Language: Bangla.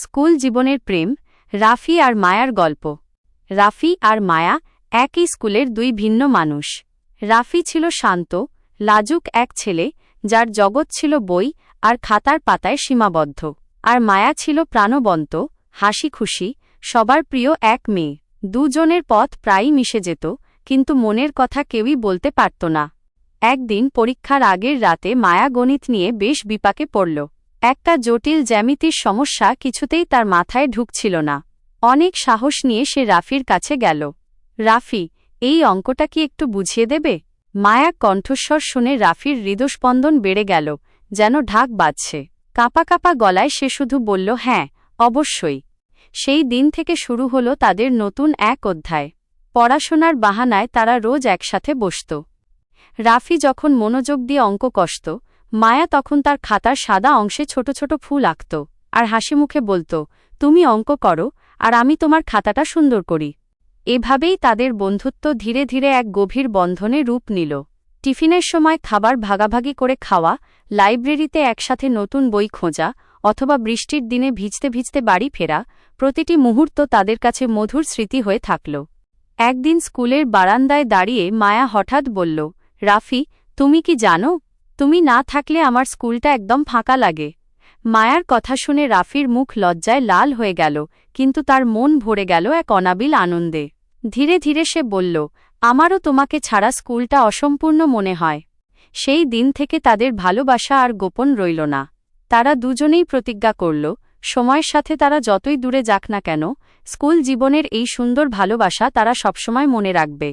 স্কুল জীবনের প্রেম, রাফি আর মায়ার গল্প। রাফি আর মায়া একই স্কুলের দুই ভিন্ন মানুষ। রাফি ছিল শান্ত, লাজুক এক ছেলে, যার জগৎ ছিল বই আর খাতার পাতায় সীমাবদ্ধ। আর মায়া ছিল প্রাণবন্ত, হাসি খুশি, সবার প্রিয় এক মেয়ে। দুজনের পথ প্রায়ই মিশে যেত, কিন্তু মনের কথা কেউই বলতে পারত না। একদিন পরীক্ষার আগের রাতে মায়া গণিত নিয়ে বেশ বিপাকে পড়ল। একটা জটিল জ্যামিতির সমস্যা কিছুতেই তার মাথায় ঢুকছিল না। অনেক সাহস নিয়ে সে রাফির কাছে গেল। রাফি, এই অঙ্কটা কি একটু বুঝিয়ে দেবে? মায়া কণ্ঠস্বর শুনে রাফির হৃদস্পন্দন বেড়ে গেল, যেন ঢাক বাজছে। কাঁপা কাঁপা গলায় সে শুধু বলল, হ্যাঁ, অবশ্যই। সেই দিন থেকে শুরু হলো তাদের নতুন এক অধ্যায়। পড়াশোনার বাহানায় তারা রোজ একসাথে বসত। রাফি যখন মনোযোগ দিয়ে অঙ্ক কষত, মায়া তখন তার খাতার সাদা অংশে ছোট ছোট ফুল আঁকত আর হাসিমুখে বলত, তুমি অঙ্ক করো আর আমি তোমার খাতাটা সুন্দর করি। এভাবেই তাদের বন্ধুত্ব ধীরে ধীরে এক গভীর বন্ধনে রূপ নিল। টিফিনের সময় খাবার ভাগাভাগি করে খাওয়া, লাইব্রেরিতে একসাথে নতুন বই খোঁজা, অথবা বৃষ্টির দিনে ভিজতে ভিজতে বাড়ি ফেরা, প্রতিটি মুহূর্ত তাদের কাছে মধুর স্মৃতি হয়ে থাকল। একদিন স্কুলের বারান্দায় দাঁড়িয়ে মায়া হঠাৎ বলল, রাফি, তুমি কি জানো, তুমি না থাকলে আমার স্কুলটা একদম ফাঁকা লাগে। মায়ার কথা শুনে রাফির মুখ লজ্জায় লাল হয়ে গেল, কিন্তু তার মন ভরে গেল এক অনাবিল আনন্দে। ধীরে ধীরে সে বলল, আমারও তোমাকে ছাড়া স্কুলটা অসম্পূর্ণ মনে হয়। সেই দিন থেকে তাদের ভালোবাসা আর গোপন রইল না। তারা দুজনেই প্রতিজ্ঞা করল, সময়ের সাথে তারা যতই দূরে যাক না কেন, স্কুল জীবনের এই সুন্দর ভালোবাসা তারা সবসময় মনে রাখবে।